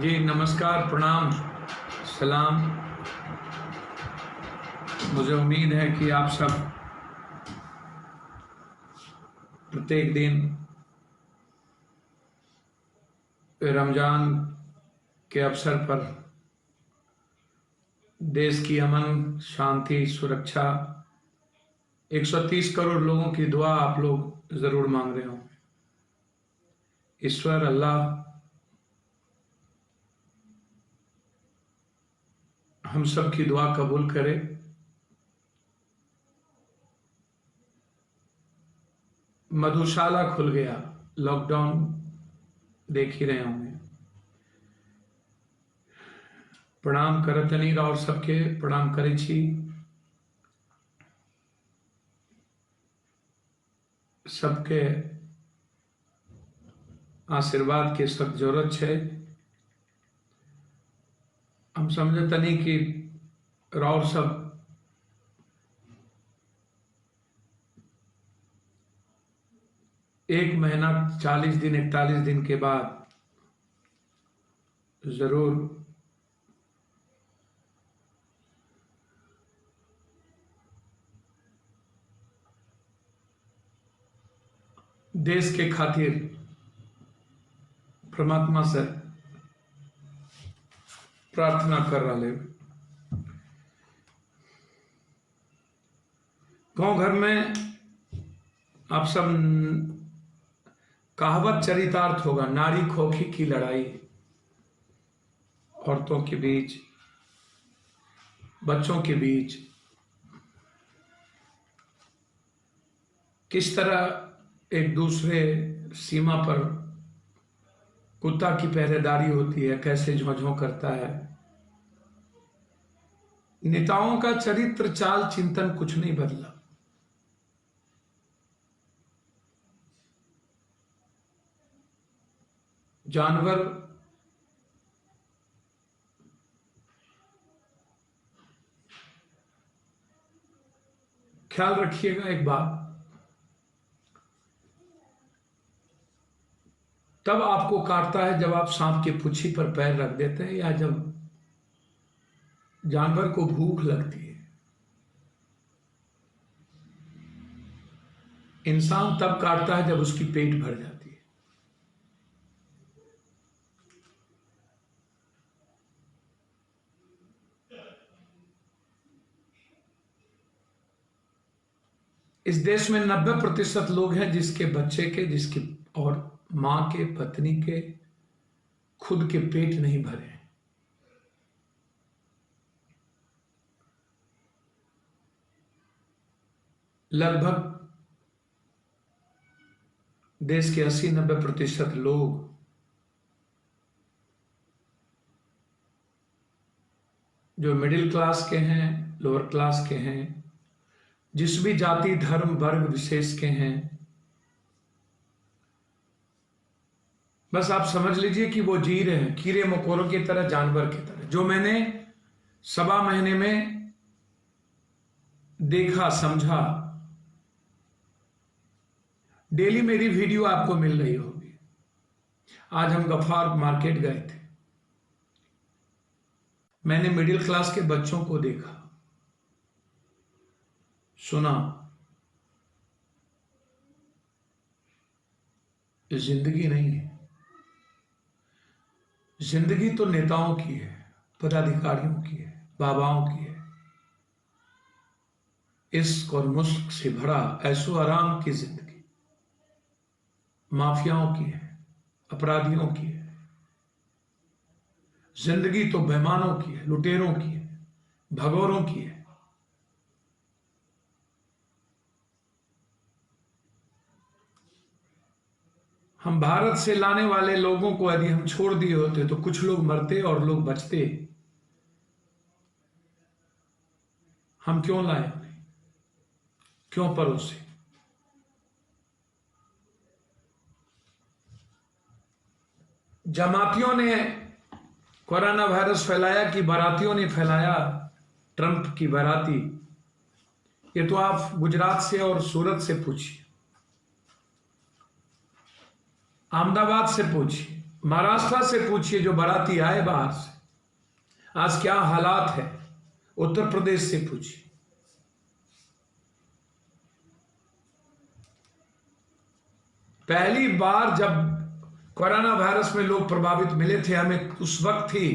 जी नमस्कार, प्रणाम, सलाम। मुझे उम्मीद है कि आप सब प्रत्येक दिन रमज़ान के अवसर पर देश की अमन, शांति, सुरक्षा, 130 करोड़ लोगों की दुआ आप लोग ज़रूर मांग रहे हो। ईश्वर अल्लाह हम सब की दुआ कबूल करे। मधुशाला खुल गया, लॉकडाउन देख ही रहे होंगे। प्रणाम करतनी और सबके प्रणाम करे छी। सबके आशीर्वाद के सख्त जरूरत है। हम समझतनी कि और सब एक महीना 40 दिन 41 दिन के बाद जरूर देश के खातिर परमात्मा से प्रार्थना कर रहे। गांव घर में आप सब कहावत चरितार्थ होगा, नारी खोखी की लड़ाई। औरतों के बीच, बच्चों के बीच किस तरह एक दूसरे सीमा पर कुत्ता की पहरेदारी होती है, कैसे झों-झों करता है। नेताओं का चरित्र, चाल, चिंतन कुछ नहीं बदला। जानवर ख्याल रखिएगा एक बात, तब आपको काटता है जब आप सांप की पूंछी पर पैर रख देते हैं या जब जानवर को भूख लगती है। इंसान तब काटता है जब उसकी पेट भर जाती है। इस देश में 90% लोग हैं जिसके बच्चे के, जिसकी और मां के, पत्नी के, खुद के पेट नहीं भरे। लगभग देश के 80-90% लोग जो मिडिल क्लास के हैं, लोअर क्लास के हैं, जिस भी जाति, धर्म, वर्ग विशेष के हैं, बस आप समझ लीजिए कि वो जी रहे हैं कीड़े मकोड़ों की तरह, जानवर की तरह। जो मैंने 1.25 महीने में देखा, समझा, डेली मेरी वीडियो आपको मिल रही होगी। आज हम गफ्फार मार्केट गए थे, मैंने मिडिल क्लास के बच्चों को देखा, सुना। जिंदगी नहीं है। जिंदगी तो नेताओं की है, पदाधिकारियों की है, बाबाओं की है। इश्क और मुश्क से भरा ऐशो आराम की जिंदगी माफियाओं की है, अपराधियों की है। जिंदगी तो बेईमानों की है, लुटेरों की है, भगोरों की है। हम भारत से लाने वाले लोगों को यदि हम छोड़ दिए होते तो कुछ लोग मरते और लोग बचते। हम क्यों लाए उन्हें, क्यों परोसे? जमातियों ने कोरोना वायरस फैलाया कि बारातियों ने फैलाया ट्रंप की बाराती? ये तो आप गुजरात से और सूरत से पूछिए, अहमदाबाद से पूछिए, महाराष्ट्र से पूछिए जो बाराती आए बाहर से, आज क्या हालात है। उत्तर प्रदेश से पूछिए। पहली बार जब कोरोना वायरस में लोग प्रभावित मिले थे, हमें उस वक्त ही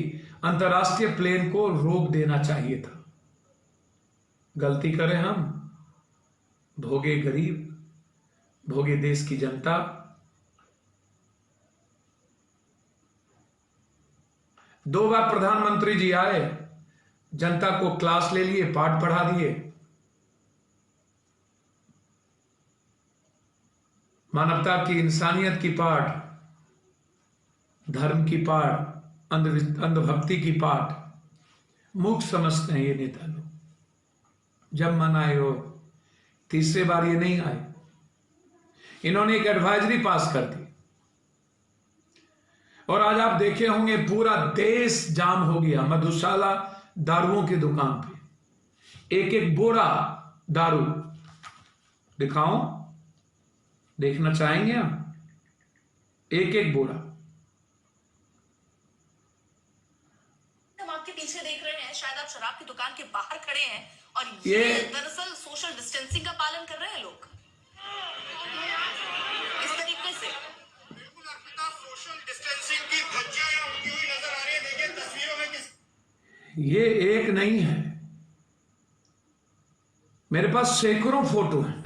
अंतर्राष्ट्रीय प्लेन को रोक देना चाहिए था। गलती करें हम, भोगे गरीब, भोगे देश की जनता। दो बार प्रधानमंत्री जी आए, जनता को क्लास ले लिए, पाठ पढ़ा दिए। मानवता की, इंसानियत की पाठ, धर्म की पाठ, अंधभक्ति की पाठ मूर्ख समझते हैं ये नेता लोग। जब मन आए हो, तीसरे बार ये नहीं आए। इन्होंने एक एडवाइजरी पास कर दी और आज आप देखे होंगे पूरा देश जाम हो गया। मधुशाला दारुओं की दुकान पे एक एक बोरा दारू दिखाऊं, देखना चाहेंगे आप? एक एक बोरा। हम आपके पीछे देख रहे हैं, शायद आप शराब की दुकान के बाहर खड़े हैं और ये दरअसल सोशल डिस्टेंसिंग का पालन कर रहे हैं लोग इस तरीके से। बिल्कुल अर्पिता, सोशल डिस्टेंसिंग की धज्जियां उड़ती हुई नजर आ रही है। देखिए तस्वीरों में ये एक नहीं है, मेरे पास सैकड़ों फोटो हैं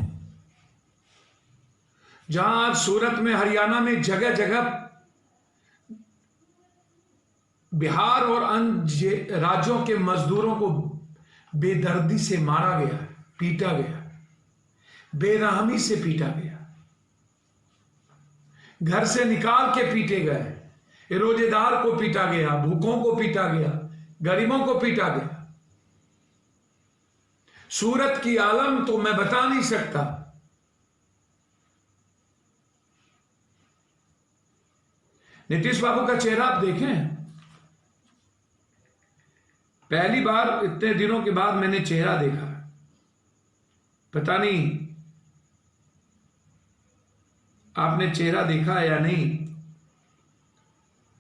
जहां आज सूरत में, हरियाणा में जगह जगह बिहार और अन्य राज्यों के मजदूरों को बेदर्दी से मारा गया, पीटा गया, बेरहमी से पीटा गया, घर से निकाल के पीटे गए, रोजेदार को पीटा गया, भूखों को पीटा गया, गरीबों को पीटा गया। सूरत की आलम तो मैं बता नहीं सकता। नीतीश बाबू का चेहरा आप देखें, पहली बार इतने दिनों के बाद मैंने चेहरा देखा। पता नहीं आपने चेहरा देखा है या नहीं।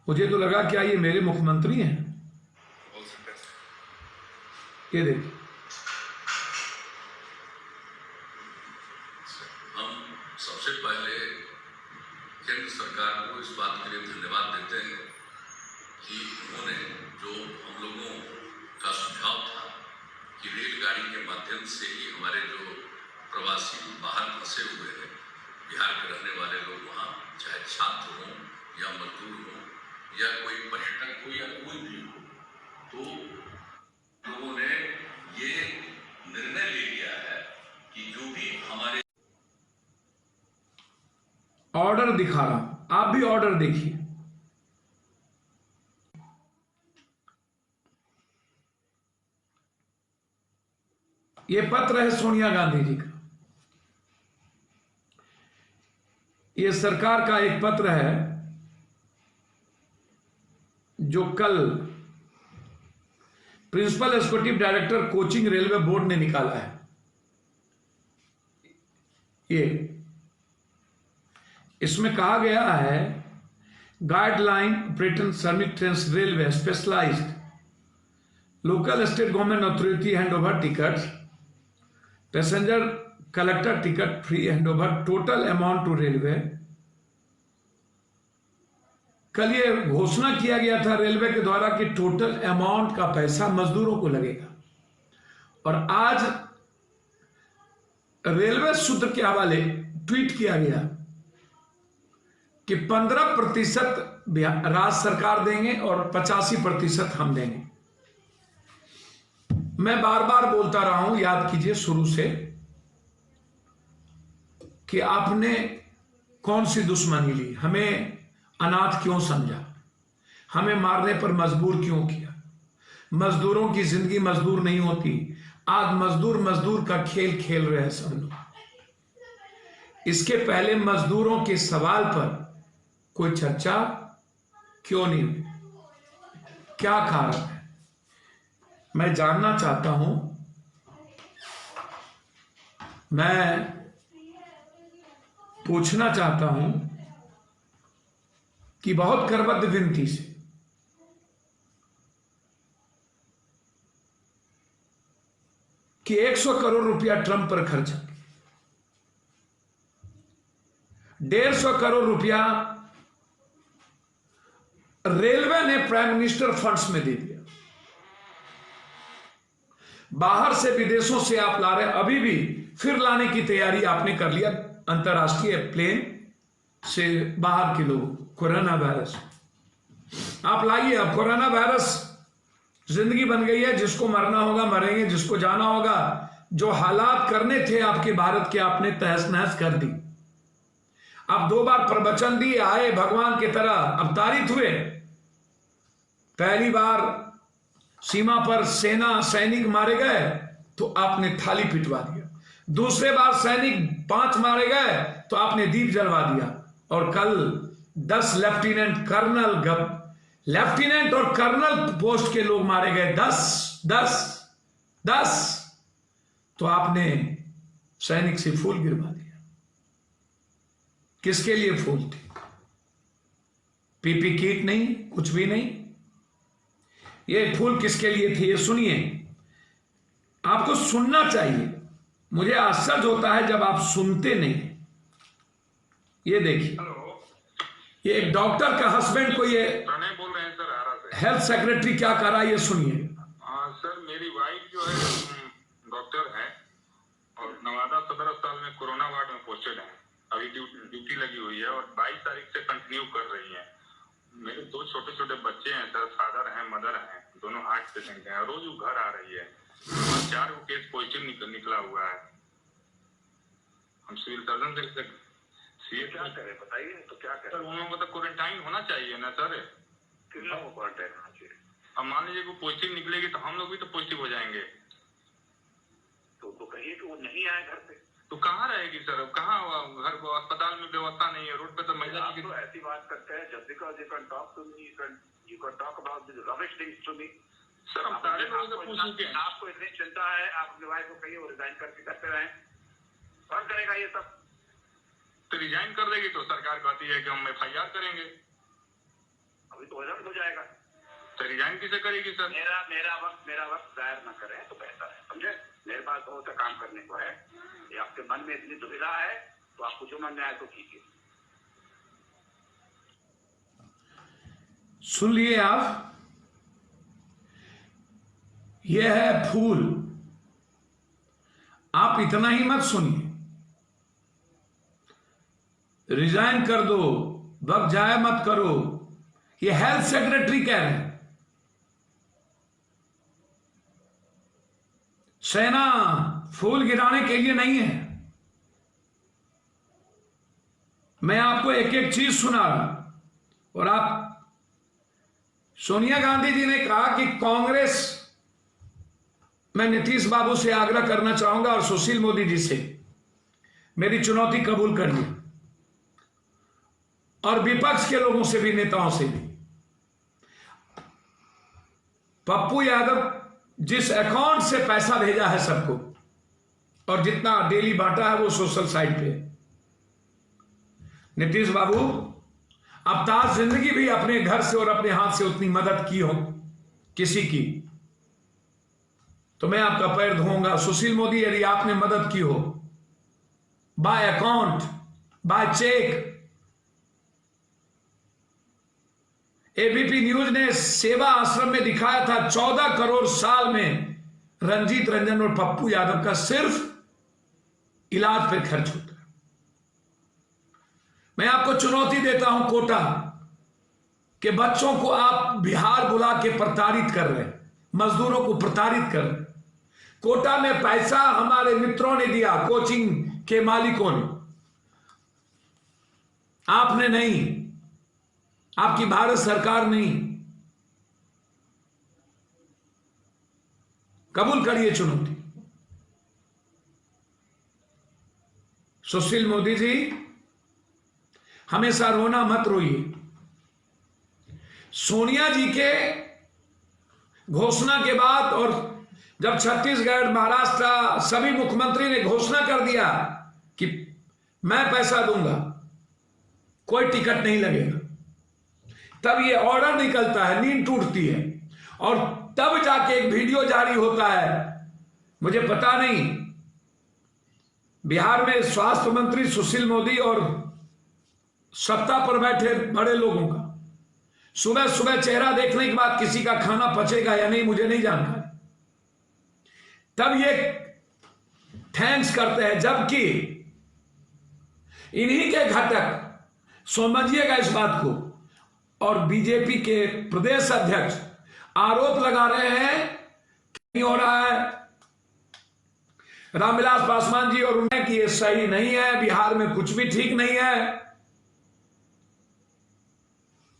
मुझे तो लगा क्या ये मेरे मुख्यमंत्री हैं। ये देखिए, हम सबसे पहले केंद्र सरकार को इस बात के लिए धन्यवाद देते हैं कि उन्होंने जो हम लोगों का सुझाव था कि रेलगाड़ी के माध्यम से ही हमारे जो प्रवासी बाहर फंसे हुए हैं, बिहार के रहने वाले लोग, वहाँ चाहे छात्र हों या मजदूर हों या कोई पर्यटक हो या कोई भी हो, तो लोगों ने ये निर्णय ले लिया है कि जो भी हमारे ऑर्डर दिखा रहा हूं, आप भी ऑर्डर देखिए। ये पत्र है सोनिया गांधी जी का। ये सरकार का एक पत्र है जो कल principal executive director coaching railway board ने निकाला है। ये इसमें कहा गया है, गाइडलाइन ऑपरेटिंग श्रमिक train railway specialized local state government authority hand over ticket passenger collector ticket free hand over total amount to railway. कल ये घोषणा किया गया था रेलवे के द्वारा कि टोटल अमाउंट का पैसा मजदूरों को लगेगा, और आज रेलवे सूत्र के हवाले ट्वीट किया गया कि 15% राज्य सरकार देंगे और 85% हम देंगे। मैं बार बार बोलता रहा हूं, याद कीजिए शुरू से, कि आपने कौन सी दुश्मनी ली, हमें अनाथ क्यों समझा, हमें मारने पर मजबूर क्यों किया। मजदूरों की जिंदगी मजदूर नहीं होती। आज मजदूर मजदूर का खेल खेल रहे हैं सब लोग। इसके पहले मजदूरों के सवाल पर कोई चर्चा क्यों नहीं हुई, क्या कारण है? मैं जानना चाहता हूं। मैं पूछना चाहता हूं कि बहुत करबद्ध विनती से कि 100 करोड़ रुपया ट्रंप पर खर्चा, 150 करोड़ रुपया रेलवे ने प्राइम मिनिस्टर फंड्स में दे दिया। बाहर से विदेशों से आप ला रहे, अभी भी फिर लाने की तैयारी आपने कर लिया, अंतरराष्ट्रीय प्लेन से बाहर के लोग। कोरोना वायरस आप लाइए, अब कोरोना वायरस जिंदगी बन गई है, जिसको मरना होगा मरेंगे, जिसको जाना होगा। जो हालात करने थे आपके भारत के, आपने तहस नहस कर दी। आप 2 बार प्रवचन दिए, आए भगवान की तरह अवतारित हुए। पहली बार सीमा पर सेना सैनिक मारे गए तो आपने थाली पिटवा दिया, दूसरे बार सैनिक 5 मारे गए तो आपने दीप जलवा दिया, और कल 10 लेफ्टिनेंट और कर्नल पोस्ट के लोग मारे गए। 10 तो आपने सैनिक से फूल गिरवा दिया। किसके लिए फूल थे? पीपी किट नहीं, कुछ भी नहीं। ये फूल किसके लिए थे? ये सुनिए, आपको सुनना चाहिए। मुझे आश्चर्य होता है जब आप सुनते नहीं। ये देखिए, ये एक डॉक्टर का हस्बैंड को, ये प्रणय बोल रहे हैं सर, आरा से। हेल्थ सेक्रेटरी क्या कर रहा है, ये सुनिए। सर, मेरी वाइफ जो है डॉक्टर है और नवादा सदर अस्पताल में कोरोना वार्ड में पोस्टेड है। अभी ड्यूटी लगी हुई है और 22 तारीख से कंटिन्यू कर रही है। मेरे 2 छोटे छोटे बच्चे हैं सर, फादर हैं, मदर हैं, दोनों हार्ट पेशेंट हैं। रोज वो घर आ रही है और 4 केस पॉजिटिव निकला हुआ है। हम सिविल सर्जन से क्या करें बताइए, तो क्या करें? सर, उन्होंने मतलब क्वारंटाइन होना चाहिए ना सर। कितना क्वारंटाइन होना चाहिए? अब मान लीजिए कोई पॉजिटिव निकलेगी तो हम लोग भी तो पॉजिटिव हो जाएंगे। तो कहिए कि वो नहीं आए घर पे, तो कहाँ रहेगी सर? कहाँ घर अस्पताल में व्यवस्था नहीं है, रोड पे तो महिला की। तो ऐसी बात करते हैं, जब because you can talk to me, you can talk about this rubbish things to me. Sir, हम सारे लोगों से पूछ चुके हैं। आपको इतनी चिंता है, आप अपने वाइफ को कहिए वो रिजाइन करके करते रहें। कौन करेगा ये सब? तो रिजाइन कर देगी तो सरकार कहती है कि हम FIR करेंगे। अभी तो वजन हो जाएगा, तो रिजाइन किसे करेगी सर? मेरा वक्त जाहिर न करें तो बेहतर है, समझे? मेरे पास बहुत सा काम करने को है। ये आपके मन में इतनी दुविधा है तो आपको जो मन में आए तो कीजिए। सुन लिए आप? यह है फूल। आप इतना ही मत सुनिए, रिजाइन कर दो, वक्त जाया मत करो। ये हेल्थ सेक्रेटरी कह रहे हैं। सेना फूल गिराने के लिए नहीं है। मैं आपको एक एक चीज सुना रहा। और आप, सोनिया गांधी जी ने कहा कि कांग्रेस, मैं नीतीश बाबू से आग्रह करना चाहूंगा और सुशील मोदी जी से, मेरी चुनौती कबूल करिए, और विपक्ष के लोगों से भी, नेताओं से भी। पप्पू यादव जिस अकाउंट से पैसा भेजा है सबको, और जितना डेली बांटा है वो सोशल साइट पे, नीतीश बाबू अब ताज जिंदगी भी अपने घर से और अपने हाथ से उतनी मदद की हो किसी की, तो मैं आपका पैर धोऊंगा। सुशील मोदी, यदि आपने मदद की हो by account, by cheque. ABP news ने सेवा आश्रम में दिखाया था 14 करोड़ साल में रंजीत रंजन और पप्पू यादव का सिर्फ इलाज पर खर्च होता है। मैं आपको चुनौती देता हूं, कोटा के बच्चों को आप बिहार बुला के प्रताड़ित कर रहे हैं, मजदूरों को प्रताड़ित कर रहे हैं। कोटा में पैसा हमारे मित्रों ने दिया, कोचिंग के मालिकों ने, आपने नहीं, आपकी भारत सरकार नहीं। कबूल करिए चुनौती। सुशील मोदी जी, हमेशा रोना मत रोइए। सोनिया जी के घोषणा के बाद, और जब छत्तीसगढ़, महाराष्ट्र सभी मुख्यमंत्री ने घोषणा कर दिया कि मैं पैसा दूंगा, कोई टिकट नहीं लगेगा, तब ये ऑर्डर निकलता है, नींद टूटती है, और तब जाके एक वीडियो जारी होता है। मुझे पता नहीं, बिहार में स्वास्थ्य मंत्री सुशील मोदी और सत्ता पर बैठे बड़े लोगों का सुबह सुबह चेहरा देखने के बाद किसी का खाना पचेगा या नहीं मुझे नहीं जानकारी, तब ये थैंक्स करते हैं, जबकि इन्हीं के घटक, समझिएगा इस बात को, और बीजेपी के प्रदेश अध्यक्ष आरोप लगा रहे हैं कि हो रहा है रामविलास पासवान जी और उन्हें कि ये सही नहीं है, बिहार में कुछ भी ठीक नहीं है।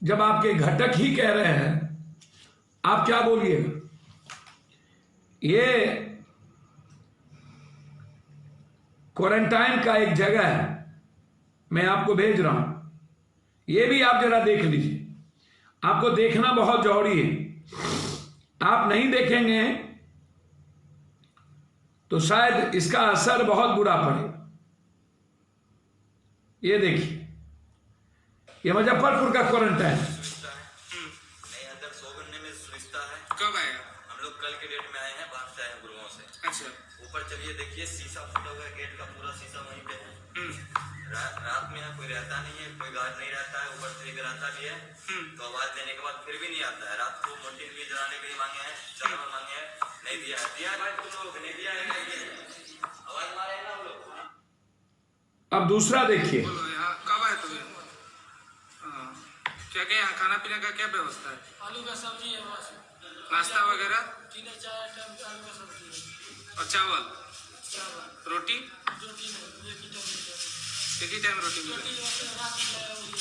जब आपके घटक ही कह रहे हैं, आप क्या बोलिएगा? ये क्वारंटाइन का एक जगह है, मैं आपको भेज रहा हूं, ये भी आप जरा देख लीजिए। आपको देखना बहुत जरूरी है, आप नहीं देखेंगे तो शायद इसका असर बहुत बुरा पड़ेगा। ये देखिए, ये मुजफ्फरपुर का क्वारंटाइन। नहीं, अंदर 100 बनने में सुविधा है। कब आएगा? हम लोग कल के डेट में आए हैं, बाहर से आए हैं गुरुओं से। अच्छा, ऊपर चलिए, देखिए शीशा फूटा हुआ है, गेट का पूरा शीशा वहीं पे है। रात में है, कोई रहता नहीं है, कोई गार्ड नहीं रहता है, ऊपर से एक रहता भी है तो आवाज देने के बाद फिर भी नहीं आता है। रात को मोटिन भी जलाने के लिए मांगे हैं, चावल मांगे हैं, नहीं दिया है। दिया भाई तुम लोग नहीं दिया है, आवाज मारे ना हम लोग। अब दूसरा देखिए, बोलो यहाँ कब आए तुम? क्या क्या यहाँ खाना पीने का क्या व्यवस्था है? आलू का सब्जी है बस। नाश्ता वगैरह? तीन चार टाइम आलू का सब्जी है और चावल चावल रोटी? रोटी नहीं, एक ही टाइम रोटी मिलेगी। रोटी बस रात में लाया हुई है।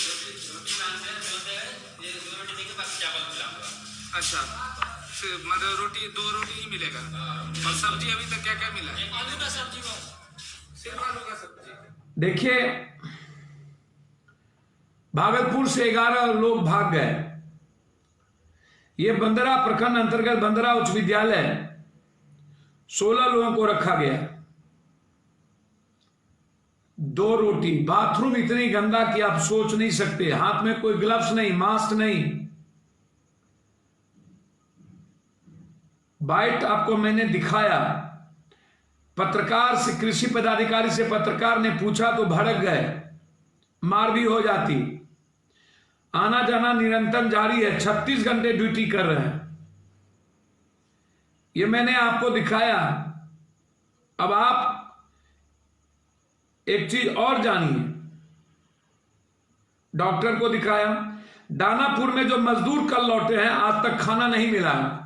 अच्छा, मतलब रोटी 2 रोटी ही मिलेगा। और सब्जी अभी तक क्या क्या मिला है? आलू का सब्जी बस, सिर्फ आलू का सब्जी। देखिए भागलपुर से 11 लोग भाग गए। ये बंदरा प्रखंड अंतर्गत बंदरा उच्च विद्यालय 16 लोगों को रखा गया। 2 रोटी, बाथरूम इतनी गंदा कि आप सोच नहीं सकते, हाथ में कोई ग्लव्स नहीं, मास्क नहीं। बाइट आपको मैंने दिखाया। पत्रकार से, कृषि पदाधिकारी से पत्रकार ने पूछा तो भड़क गए, मार भी हो जाती। आना जाना निरंतर जारी है, 36 घंटे ड्यूटी कर रहे हैं। ये मैंने आपको दिखाया। अब आप एक चीज और जानिए, डॉक्टर को दिखाया। दानापुर में जो मजदूर कल लौटे हैं, आज तक खाना नहीं मिला है।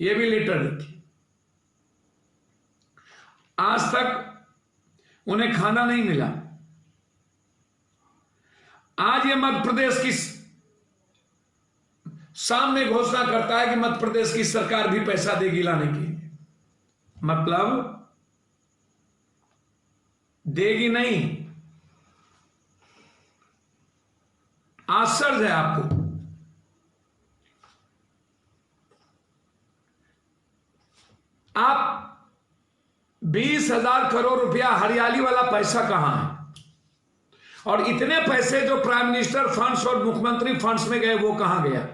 ये भी लेटर देखिए, आज तक उन्हें खाना नहीं मिला। आज ये मध्य प्रदेश की सामने घोषणा करता है कि मध्य प्रदेश की सरकार भी पैसा देगी लाने के लिए। मतलब देगी नहीं। आश्चर्य है आपको। आप 20,000 करोड़ रुपया हरियाली वाला पैसा कहां है? और इतने पैसे जो प्राइम मिनिस्टर फंड्स और मुख्यमंत्री फंड्स में गए, वो कहां गया?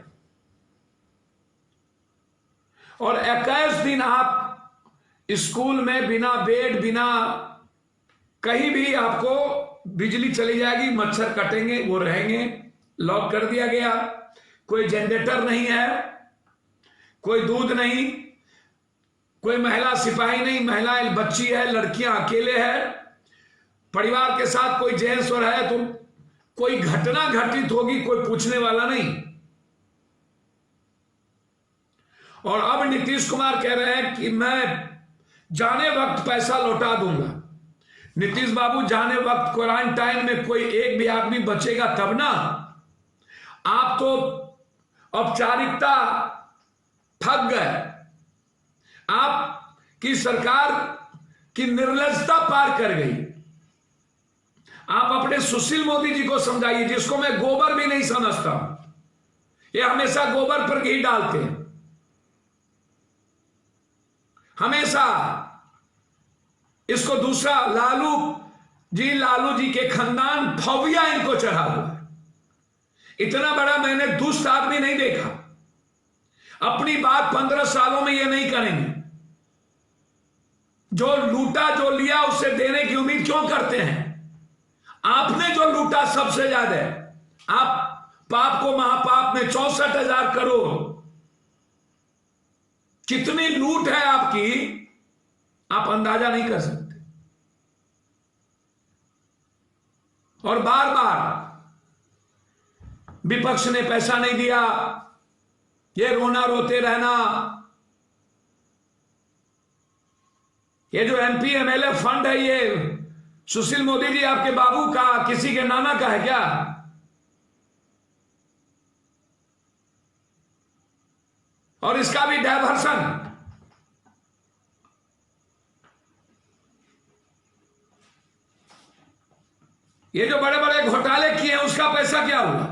और 21 दिन आप स्कूल में बिना बेड, बिना कहीं भी आपको बिजली चली जाएगी, मच्छर कटेंगे, वो रहेंगे, लॉक कर दिया गया। कोई जनरेटर नहीं है, कोई दूध नहीं, कोई महिला सिपाही नहीं, महिलाएं बच्ची है, लड़कियां अकेले है, परिवार के साथ कोई जेंट्स और है तो कोई घटना घटित होगी, कोई पूछने वाला नहीं। और अब नीतीश कुमार कह रहे हैं कि मैं जाने वक्त पैसा लौटा दूंगा। नीतीश बाबू, जाने वक्त क्वारंटाइन में कोई एक भी आदमी बचेगा तब ना। आप तो औपचारिकता थक गए। आपकी सरकार की निर्लजता पार कर गई। आप अपने सुशील मोदी जी को समझाइए, जिसको मैं गोबर भी नहीं समझता। ये हमेशा गोबर पर घी डालते हैं, हमेशा। इसको दूसरा लालू जी के खानदान फौबिया इनको चढ़ा हुआ है। इतना बड़ा मैंने दुष्ट आदमी नहीं देखा। अपनी बात 15 सालों में ये नहीं करेंगे। जो लूटा, जो लिया, उससे देने की उम्मीद क्यों करते हैं? आपने जो लूटा सबसे ज्यादा है। आप पाप को महापाप में 64,000 करोड़ कितनी लूट है आपकी, आप अंदाजा नहीं कर सकते। और बार बार विपक्ष ने पैसा नहीं दिया, ये रोना रोते रहना। ये जो एमपी एमएलए फंड है, ये सुशील मोदी जी आपके बाबू का, किसी के नाना का है क्या? और इसका भी डायवर्सन। ये जो बड़े बड़े घोटाले किए हैं, उसका पैसा क्या हुआ?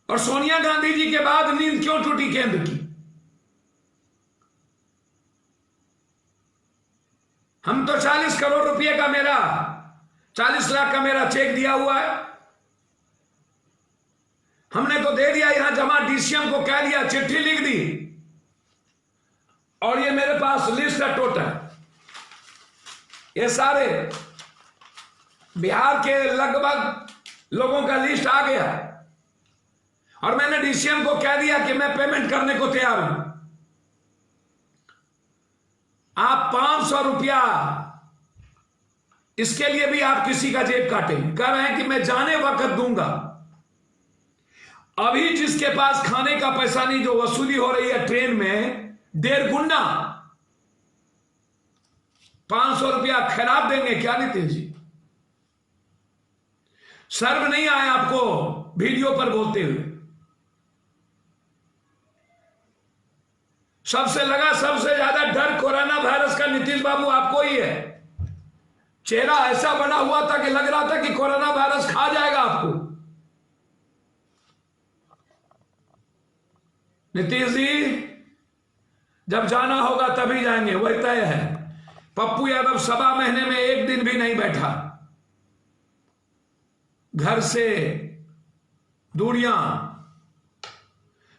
और सोनिया गांधी जी के बाद नींद क्यों टूटी केंद्र की? हम तो 40 करोड़ रुपए का, मेरा 40 लाख का मेरा चेक दिया हुआ है। हमने तो दे दिया यहां जमा, डीसीएम को कह दिया, चिट्ठी लिख दी, और ये मेरे पास लिस्ट है टोटल। ये सारे बिहार के लगभग लोगों का लिस्ट आ गया, और मैंने डीसीएम को कह दिया कि मैं पेमेंट करने को तैयार हूं। आप 500 रुपया इसके लिए भी आप किसी का जेब काटेंगे। कह रहे हैं कि मैं जाने वक्त दूंगा। अभी जिसके पास खाने का पैसा नहीं, जो वसूली हो रही है ट्रेन में 1.5 गुना, 500 रुपया खराब देंगे क्या नीतीश जी? शर्म नहीं आया आपको वीडियो पर बोलते हुए? सबसे ज्यादा डर कोरोना वायरस का नीतीश बाबू आपको ही है। चेहरा ऐसा बना हुआ था कि लग रहा था कि कोरोना वायरस खा जाएगा आपको। नीतीश जी, जब जाना होगा तभी जाएंगे, वही तय है। पप्पू यादव 1.25 महीने में एक दिन भी नहीं बैठा। घर से दूरियां,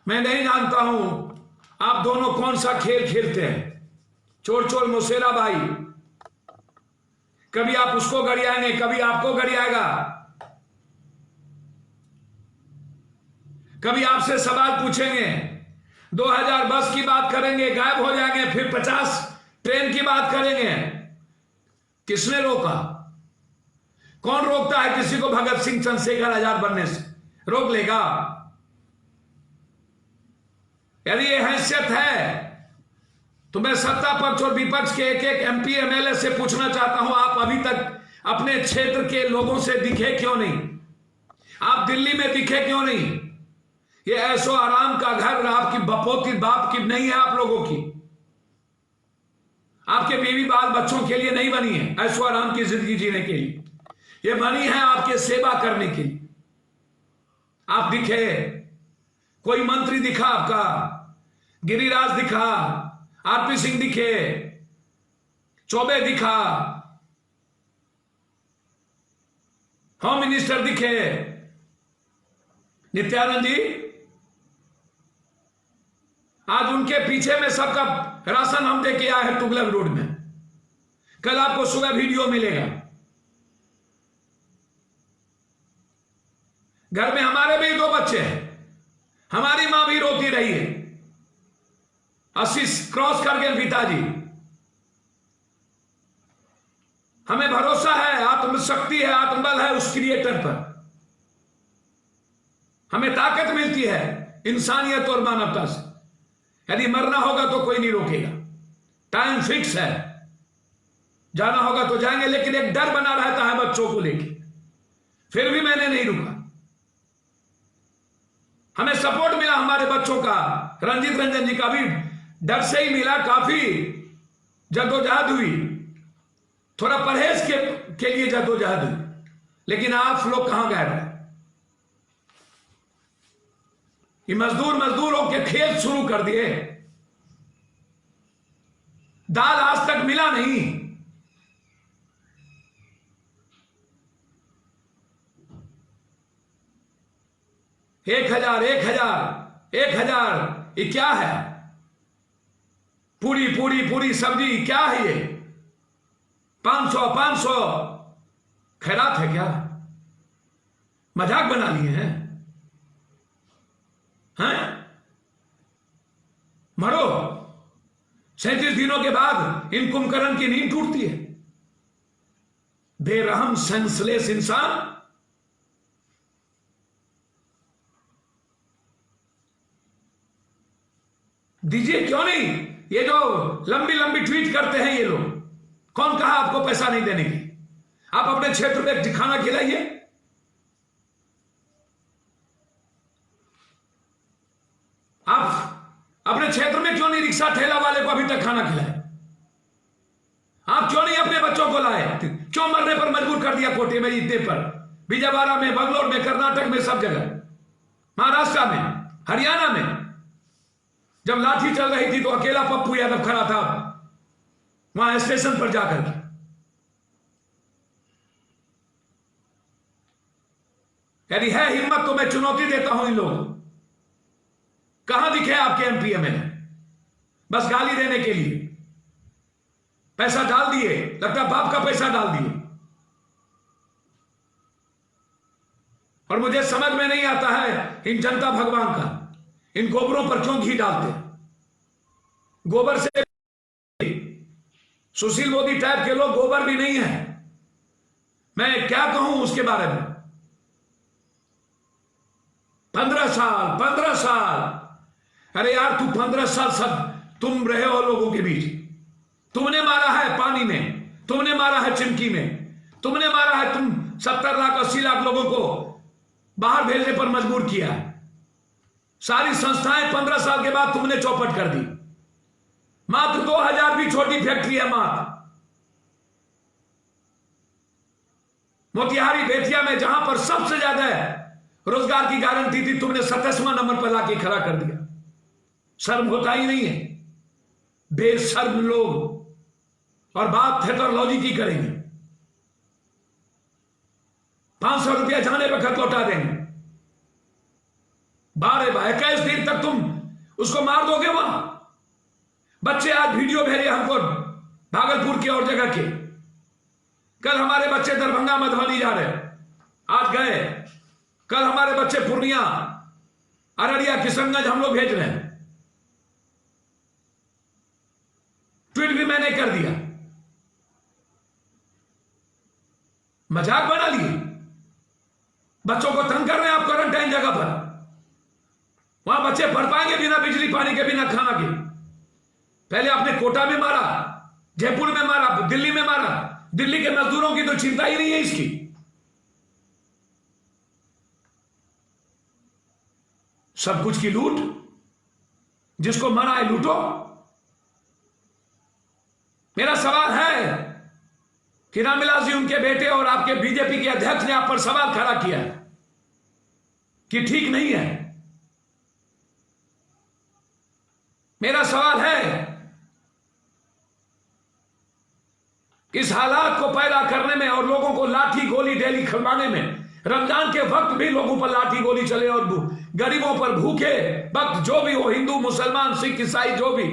मैं नहीं जानता हूं आप दोनों कौन सा खेल खेलते हैं। चोर चोर मुसेरा भाई, कभी आप उसको गरियाएंगे, कभी आपको गरियाएगा। कभी आपसे सवाल पूछेंगे, 2000 बस की बात करेंगे, गायब हो जाएंगे, फिर 50 ट्रेन की बात करेंगे। किसने रोका? कौन रोकता है किसी को भगत सिंह चंद्रशेखर आजाद बनने से? रोक लेगा? यदि ये हैसियत है तो मैं सत्ता पक्ष और विपक्ष के एक एक एमपी एमएलए से पूछना चाहता हूं, आप अभी तक अपने क्षेत्र के लोगों से दिखे क्यों नहीं? आप दिल्ली में दिखे क्यों नहीं? ये ऐशो आराम का घर आपकी बपोती बाप की नहीं है, आप लोगों की, आपके बीवी बाल बच्चों के लिए नहीं बनी है ऐशो आराम की जिंदगी जीने के लिए। ये बनी है आपके सेवा करने के लिए। आप दिखे, कोई मंत्री दिखा आपका? गिरिराज दिखा, आरपी सिंह दिखे, चौबे दिखा, होम मिनिस्टर दिखे, नित्यानंद जी? आज उनके पीछे में सबका राशन हम दे के आए हैं तुगलक रोड में। कल आपको सुबह वीडियो मिलेगा। घर में हमारे भी 2 बच्चे हैं, हमारी मां भी रोती रही है। 80 क्रॉस कर गए पिताजी। हमें भरोसा है, आत्मशक्ति है, आत्मबल है उस क्रिएटर पर। हमें ताकत मिलती है इंसानियत और मानवता से। यदि मरना होगा तो कोई नहीं रोकेगा, टाइम फिक्स है, जाना होगा तो जाएंगे। लेकिन एक डर बना रहता है बच्चों को लेकर, फिर भी मैंने नहीं रुका। हमें सपोर्ट मिला हमारे बच्चों का, रंजीत रंजन जी का भी डर से ही मिला। काफी जद्दोजहद हुई, थोड़ा परहेज के लिए जद्दोजहद हुई, लेकिन आप लोग कहां गए रहे? ये मजदूरों के खेल शुरू कर दिए। दाल आज तक मिला नहीं, 1000, 1000 ये क्या है? पूरी सब्जी क्या है ये? 500 खैरात है क्या? मजाक बना लिए हैं? मरो। 37 दिनों के बाद इन कुंभकर्ण की नींद टूटती है। बेरहम सेंसलेस इंसान। दीजिए क्यों नहीं? ये जो लंबी लंबी ट्वीट करते हैं ये लोग, कौन कहा आपको पैसा नहीं देने की? आप अपने क्षेत्र में खाना खिलाइए। आप अपने क्षेत्र में क्यों नहीं रिक्शा ठेला वाले को अभी तक खाना खिलाए? आप क्यों नहीं अपने बच्चों को लाए? क्यों मरने पर मजबूर कर दिया कोटे में, इतने पर, विजयवाड़ा में, बंगलोर में, कर्नाटक में, सब जगह, महाराष्ट्र में, हरियाणा में जब लाठी चल रही थी तो अकेला पप्पू यादव खड़ा था वहां स्टेशन पर जाकर के। यदि है हिम्मत तो मैं चुनौती देता हूं इन लोगों। कहां दिखे आपके एमपी एमएलए? बस गाली देने के लिए पैसा डाल दिए, लगता बाप का पैसा डाल दिए। और मुझे समझ में नहीं आता है इन जनता भगवान का, इन गोबरों पर क्यों घी डालते? गोबर से सुशील मोदी टाइप के लोग गोबर भी नहीं है। मैं क्या कहूं उसके बारे में? 15 साल। अरे यार, तू 15 साल सब तुम रहे हो लोगों के बीच। तुमने मारा है पानी में, तुमने मारा है चिमकी में, तुमने मारा है, तुम 70 लाख 80 लाख लोगों को बाहर भेजने पर मजबूर किया। सारी संस्थाएं 15 साल के बाद तुमने चौपट कर दी। मात्र 2000 भी छोटी फैक्ट्री है मात्र। मोतिहारी बेतिया में जहां पर सबसे ज्यादा रोजगार की गारंटी थी, तुमने 27वां नंबर पर लाके खड़ा कर दिया। शर्म होता ही नहीं है? बेशर्म लोग। और बात थिएटरलॉजी की करेंगे। 500 रुपया जाने वक्त लौटा देंगे। 21 दिन तक तुम उसको मार दोगे वहां। बच्चे आज वीडियो भेजे हमको भागलपुर की और जगह के। कल हमारे बच्चे दरभंगा मधुबनी जा रहे, आज गए। कल हमारे बच्चे पूर्णिया, अररिया, किशनगंज हम लोग भेज रहे हैं। ट्वीट भी मैंने कर दिया। मजाक बना लिए। बच्चों को तंग कर रहे हैं आप क्वारंटाइन जगह पर। वहां बच्चे पढ़ पाएंगे बिना बिजली पानी के, बिना खाना के? पहले आपने कोटा में मारा, जयपुर में मारा, दिल्ली में मारा। दिल्ली के मजदूरों की तो चिंता ही नहीं है इसकी। सब कुछ की लूट, जिसको मना है लूटो। मेरा सवाल है कि रामविलास जी, उनके बेटे और आपके बीजेपी के अध्यक्ष ने आप पर सवाल खड़ा किया कि ठीक नहीं है। मेरा सवाल है, इस हालात को पैदा करने में और लोगों को लाठी गोली डेली खिलवाने में, रमजान के वक्त भी लोगों पर लाठी गोली चले और गरीबों पर भूखे वक्त जो भी हो, हिंदू मुसलमान सिख ईसाई जो भी,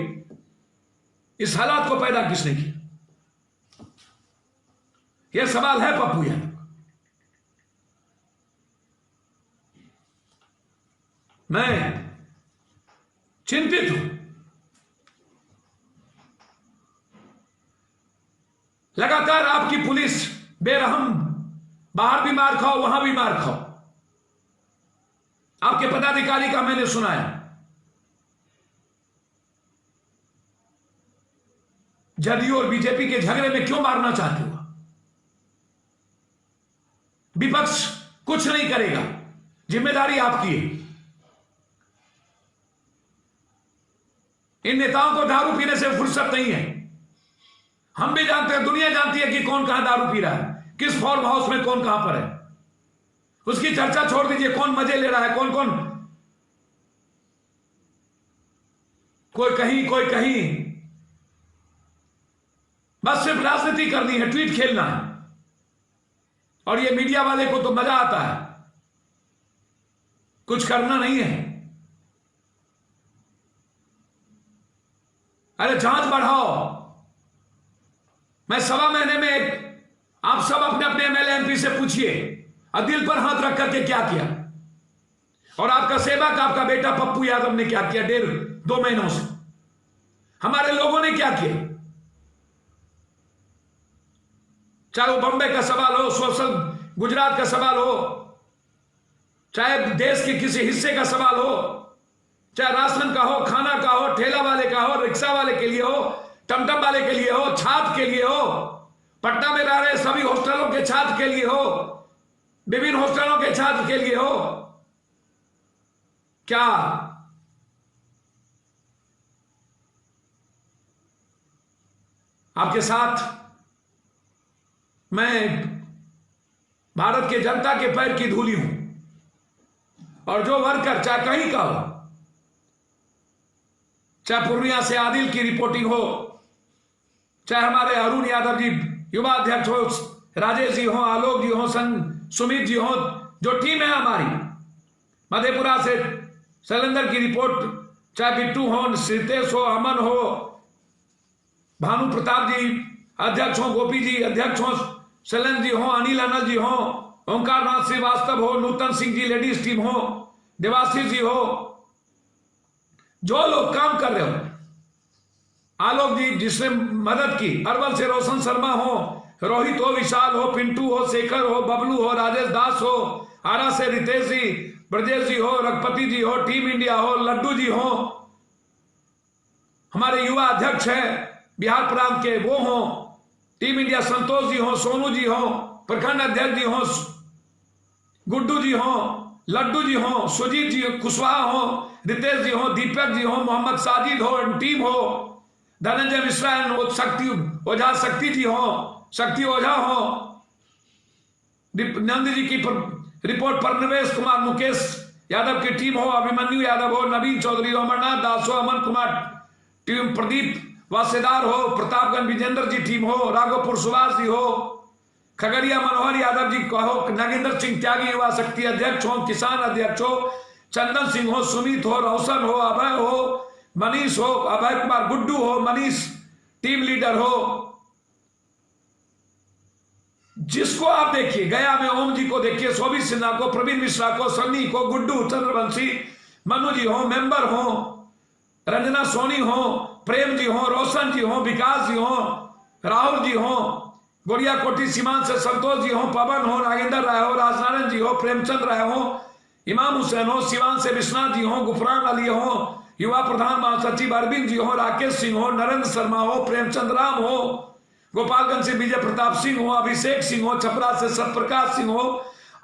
इस हालात को पैदा किसने किया? यह सवाल है पप्पू यादव। मैं चिंतित हूं। लगातार आपकी पुलिस बेरहम, बाहर भी मार खाओ वहां भी मार खाओ। आपके पदाधिकारी का मैंने सुना है, जदयू और बीजेपी के झगड़े में क्यों मारना चाहते हो? विपक्ष कुछ नहीं करेगा, जिम्मेदारी आपकी है। इन नेताओं को दारू पीने से फुर्सत नहीं है। हम भी जानते हैं, दुनिया जानती है कि कौन कहां दारू पी रहा है, किस फार्म हाउस में कौन कहां पर है। उसकी चर्चा छोड़ दीजिए, कौन मजे ले रहा है, कौन कौन, कोई कहीं कोई कहीं। बस सिर्फ राजनीति करनी है, ट्वीट खेलना है। और ये मीडिया वाले को तो मजा आता है। कुछ करना नहीं है। अरे जांच बढ़ाओ। मैं 1.25 महीने में आप सब अपने अपने एमएलए एमपी से पूछिए और दिल पर हाथ रख करके क्या किया, और आपका सेवक आपका बेटा पप्पू यादव ने क्या किया 1.5-2 महीनों से, हमारे लोगों ने क्या किया। चाहे वो बंबई का सवाल हो, सोशल गुजरात का सवाल हो, चाहे देश के किसी हिस्से का सवाल हो, चाहे राशन का हो, खाना का हो, ठेला वाले का हो, रिक्शा वाले के लिए हो, टमटम वाले के लिए हो, छात्र के लिए हो, पटना में रह रहे सभी हॉस्टलों के छात्र के लिए हो, विभिन्न हॉस्टलों के छात्र के लिए हो, क्या आपके साथ मैं भारत के जनता के पैर की धूली हूं, और जो वर्कर चाहे कहीं का हो, चाहे पूर्णिया से आदिल की रिपोर्टिंग हो, चाहे हमारे अरुण यादव जी युवा अध्यक्ष हो, राजेश जी हो, आलोक जी हो, सुमित जी हो, जो टीम है हमारी मधेपुरा से, शैलेंद्र की रिपोर्ट, चाहे बिट्टू हो, श्रीतेश हो, अमन हो, भानु प्रताप जी अध्यक्ष हो, गोपी जी अध्यक्ष हो, शैलेंद्र जी हो, अनिल अनल जी हो, ओंकार नाथ श्रीवास्तव हो, नूतन सिंह जी लेडीज टीम हो, देवाशीष जी हो, जो लोग काम कर रहे हो, आलोक जी जिसने मदद की, अरवल से रोशन शर्मा हो, रोहित हो, विशाल हो, पिंटू हो, शेखर हो, बबलू हो, राजेश दास हो, आरा से रितेश जी, ब्रजेश जी हो, रघुपति जी हो, टीम इंडिया हो, लड्डू जी हो, हमारे युवा अध्यक्ष है बिहार प्रांत के वो हो, टीम इंडिया संतोष जी हो, सोनू जी हो, प्रखंड अध्यक्ष जी हो, गुड्डू जी हो, लड्डू जी हो, सुजीत जी कुशवाहा हो, रितेश जी हो, दीपक जी हो, मोहम्मद साजिद हो, टीम हो, धनंजय मिश्रा शक्ति ओझा, शक्ति जी हो, शक्ति ओझा हो, नंद जी की रिपोर्ट पर निवेश कुमार, मुकेश यादव की टीम हो, अभिमन्यु यादव हो, नवीन चौधरी हो, अमरनाथ दास हो, अमन कुमार टीम, प्रदीप वासेदार हो, प्रतापगंज विजेंद्र जी टीम हो, राघोपुर सुभाष जी हो, खगड़िया मनोहर यादव जी कहो, नागेंद्र सिंह त्यागी युवा शक्ति अध्यक्ष हो, किसान अध्यक्ष हो, चंदन सिंह हो, सुमित हो, रोशन हो, अभय हो, मनीष हो, अभय कुमार, गुड्डू हो, मनीष टीम लीडर हो, जिसको आप देखिए, गया में ओम जी को देखिए, शोभित सिन्हा को, प्रवीण मिश्रा को, सन्नी को, गुड्डू चंद्रवंशी, मनु जी हो, मेंबर हो, रंजना सोनी हो, प्रेम जी हो, रोशन जी हो, विकास जी हो, राहुल जी हो, गोरिया कोटी सीमांत से संतोष जी हो, पवन हो, नागेंद्र राय हो, राजनारायण जी हो, प्रेमचंद राय हो, इमाम हुसैन हो, सिवान से विश्वनाथ जी हो, गुफरान अली हो, युवा प्रधान महासचिव अरविंद जी हो, राकेश सिंह हो, नरेंद्र शर्मा हो, प्रेमचंद राम हो, गोपालगंज से विजय प्रताप सिंह हो, अभिषेक सिंह हो, छपरा से सतप्रकाश सिंह हो,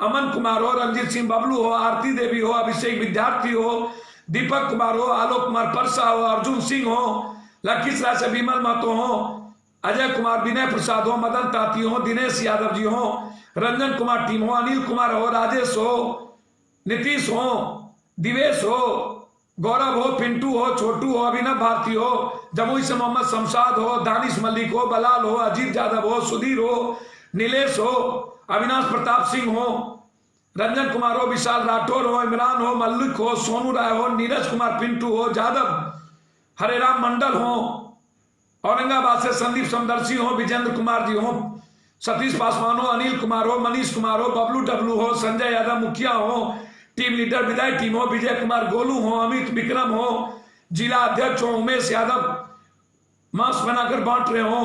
अमन कुमार हो, रंजीत सिंह बबलू हो, आरती देवी हो, अभिषेक विद्यार्थी हो, दीपक कुमार हो, आलोक कुमार परसा हो, अर्जुन सिंह हो, लखीसराय से विमल महतो हो, अजय कुमार, विनय प्रसाद हो, मदन ताती हो, दिनेश यादव जी हो, रंजन कुमार टीम हो, अनिल कुमार हो, राजेश हो, नीतीश हो, दिवेश हो, गौरव हो, पिंटू हो, छोटू हो, अभिनव भारती हो, जमुई से मोहम्मद शमशाद हो, दानिश मलिक हो, बलाल हो, अजीत यादव हो, सुधीर हो, नीलेश हो, अविनाश प्रताप सिंह हो, रंजन कुमार हो, विशाल राठौर हो, इमरान हो, मल्लिक हो, सोनू राय हो, नीरज कुमार पिंटू हो, जादव हरेराम मंडल हो, औरंगाबाद से संदीप समदर्शी हो, विजेंद्र कुमार जी हो, सतीश पासवान हो, अनिल कुमार हो, मनीष कुमार हो, बबलू डब्लू हो, संजय यादव मुखिया हो, टीम लीडर विदाई टीम हो, विजय कुमार गोलू हो, अमित विक्रम हो, जिला अध्यक्ष हो, उमेश यादव मास्क बनाकर बांट रहे हो,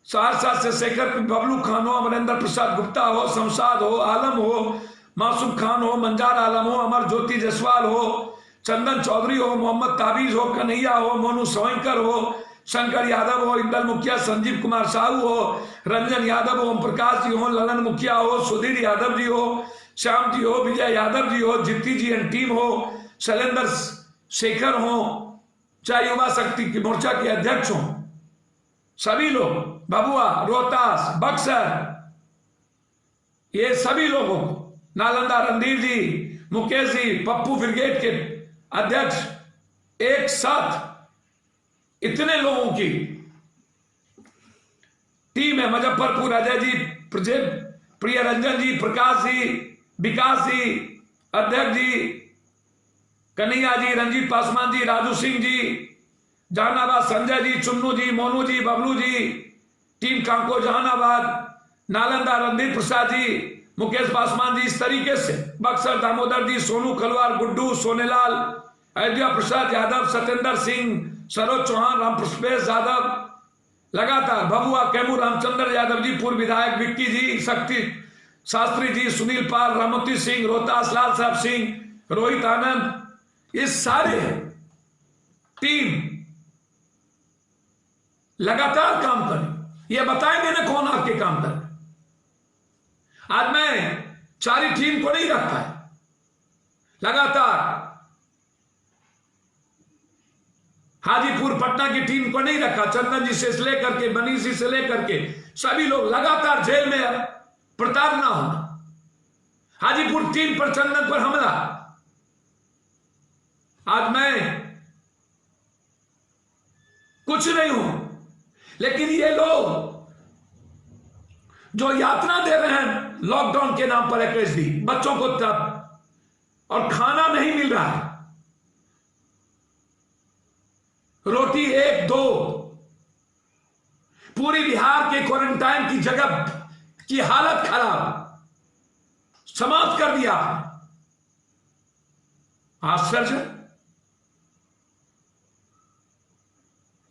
सहरसा से शेखर बबलू खान हो, अमरेंद्र प्रसाद गुप्ता हो, शमशाद हो, आलम हो, मासूम खान हो, मंजार आलम हो, अमर ज्योति जायसवाल हो, चंदन चौधरी हो, मोहम्मद ताबीज हो, कन्हैया हो, मोनू सोइंकर हो, शंकर यादव हो, इंदल मुखिया, संजीव कुमार साहू हो, रंजन यादव हो, ओम प्रकाश जी हो, ललन मुखिया हो, सुधीर यादव जी हो, श्याम जी हो, विजय यादव जी हो, जित्ती जी एंड टीम हो, शैलेंद्र शेखर हो, चाहे युवा शक्ति की मोर्चा के अध्यक्ष हो, सभी लोग, भभुआ, रोहतास, बक्सर, ये सभी लोगों को, नालंदा रणधीर जी, मुकेश जी, पप्पू ब्रिगेड के अध्यक्ष, एक साथ इतने लोगों की टीम है, मुजफ्फरपुर अजय जी, प्रिय रंजन जी, प्रकाश जी, विकास जी, अध्यक्ष जी, कन्हैया जी, रंजीत पासवान जी, राजू सिंह जी, जहानाबाद संजय जी, चुन्नू जी, मोनू जी, बबलू जी, टीम कांको जहानाबाद, नालंदा रणदीप प्रसाद जी, मुकेश पासवान जी, इस तरीके से बक्सर दामोदर जी, सोनू खलवार, गुड्डू, सोनेलाल, अयोध्या प्रसाद यादव, सत्येंद्र सिंह, सरोज चौहान, रामप्रवेश यादव, लगातार भभुआ, कैमूर रामचंद्र यादव जी, पूर्व विधायक विक्की जी, शक्ति शास्त्री जी, सुनील पाल, रामोती सिंह, रोहतास लाल साहब सिंह, रोहित आनंद, ये सारे टीम लगातार काम करें। ये बताएंगे ना कौन आपके काम कर। आज मैं सारी टीम को नहीं रखता है, लगातार हाजीपुर पटना की टीम को नहीं रखा, चंदन जी से लेकर के मनीष जी से लेकर के सभी लोग लगातार जेल में प्रताड़ना होना। हाजीपुर टीम पर चंदन पर हमला। आज मैं कुछ नहीं हूं, लेकिन ये लोग जो यातना दे रहे हैं लॉकडाउन के नाम पर 21 दिन बच्चों को तब, और खाना नहीं मिल रहा है, रोटी 1-2, पूरी बिहार के क्वारंटाइन की जगह की हालत खराब, समाप्त कर दिया। आश्चर्य।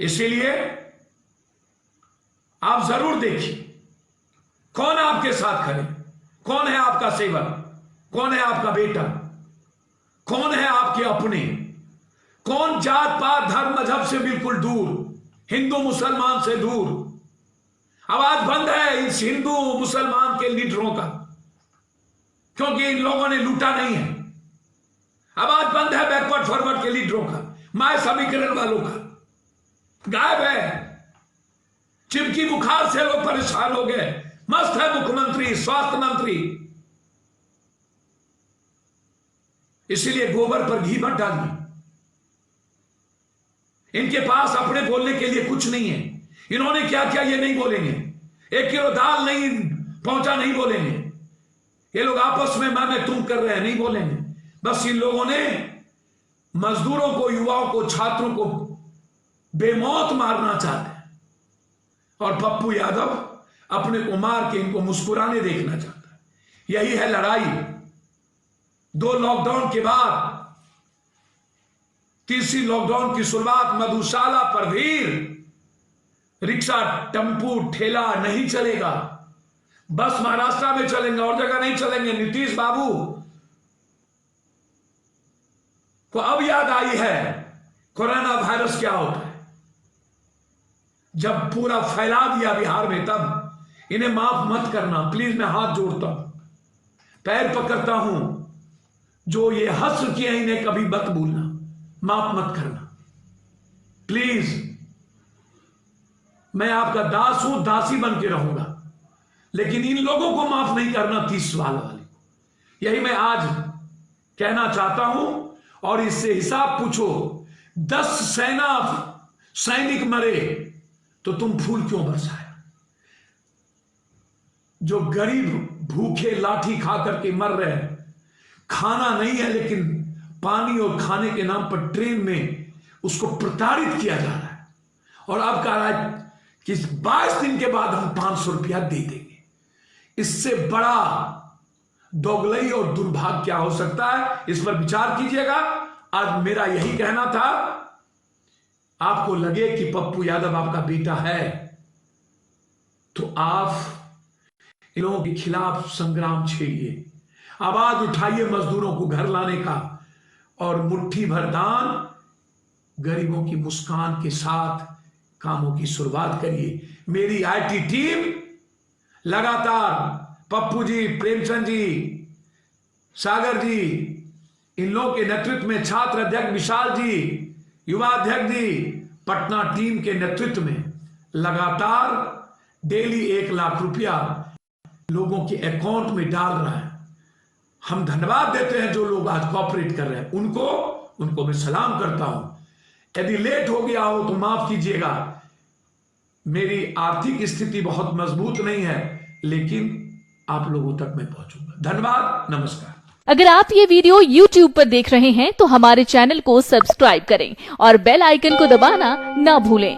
इसीलिए आप जरूर देखिए कौन आपके साथ खड़े, कौन है आपका सेवक, कौन है आपका बेटा, कौन है आपके अपने, कौन जात पात धर्म मजहब से बिल्कुल दूर, हिंदू मुसलमान से दूर। आवाज बंद है इस हिंदू मुसलमान के लीडरों का, क्योंकि इन लोगों ने लूटा नहीं है। आवाज बंद है बैकवर्ड फॉरवर्ड के लीडरों का, माय समीकरण वालों का। गायब है। चिमकी बुखार से लोग परेशान हो गए। मस्त है मुख्यमंत्री, स्वास्थ्य मंत्री, इसीलिए गोबर पर घी मत डालिए। इनके पास अपने बोलने के लिए कुछ नहीं है। इन्होंने क्या किया ये नहीं बोलेंगे। 1 किलो दाल नहीं पहुंचा नहीं बोलेंगे। ये लोग आपस में मैं तुम कर रहे हैं नहीं बोलेंगे। बस इन लोगों ने मजदूरों को, युवाओं को, छात्रों को बेमौत मारना चाहते हैं, और पप्पू यादव अपने को मार के इनको मुस्कुराने देखना चाहता है। यही है लड़ाई। 2 लॉकडाउन के बाद तीसरी लॉकडाउन की शुरुआत मधुशाला पर भीड़, रिक्शा, टेम्पू, ठेला नहीं चलेगा। बस महाराष्ट्र में चलेंगे और जगह नहीं चलेंगे। नीतीश बाबू को अब याद आई है कोरोना वायरस क्या होता है। जब पूरा फैला दिया बिहार में, तब इन्हें माफ मत करना प्लीज। मैं हाथ जोड़ता हूं, पैर पकड़ता हूं। जो ये हस्र किए इन्हें कभी मत भूलना, माफ मत करना प्लीज। मैं आपका दास हूं, दासी बन के रहूंगा, लेकिन इन लोगों को माफ नहीं करना 30 साल वाले को। यही मैं आज कहना चाहता हूं। और इससे हिसाब पूछो, 10 सैनिक मरे तो तुम फूल क्यों बरसाया? जो गरीब भूखे लाठी खा करके मर रहे हैं, खाना नहीं है लेकिन पानी और खाने के नाम पर ट्रेन में उसको प्रताड़ित किया जा रहा है। और अब कह रहा है कि 22 दिन के बाद हम 500 रुपया दे देंगे। इससे बड़ा दोगलई और दुर्भाग्य क्या हो सकता है? इस पर विचार कीजिएगा। आज मेरा यही कहना था। आपको लगे कि पप्पू यादव आपका बेटा है तो आप इन लोगों के खिलाफ संग्राम छेड़िए, आवाज उठाइए मजदूरों को घर लाने का, और मुट्ठी भर दान गरीबों की मुस्कान के साथ कामों की शुरुआत करिए। मेरी आईटी टीम लगातार पप्पू जी, प्रेमचंद जी, सागर जी, इन लोगों के नेतृत्व में, छात्र अध्यक्ष विशाल जी, युवा अध्यक्ष जी, पटना टीम के नेतृत्व में लगातार डेली 1 लाख रुपया लोगों के अकाउंट में डाल रहा है। हम धन्यवाद देते हैं जो लोग आज कोऑपरेट कर रहे हैं, उनको मैं सलाम करता हूं। यदि लेट हो गया हो तो माफ कीजिएगा। मेरी आर्थिक स्थिति बहुत मजबूत नहीं है, लेकिन आप लोगों तक मैं पहुंचूंगा। धन्यवाद, नमस्कार। अगर आप ये वीडियो YouTube पर देख रहे हैं तो हमारे चैनल को सब्सक्राइब करें और बेल आइकन को दबाना ना भूलें।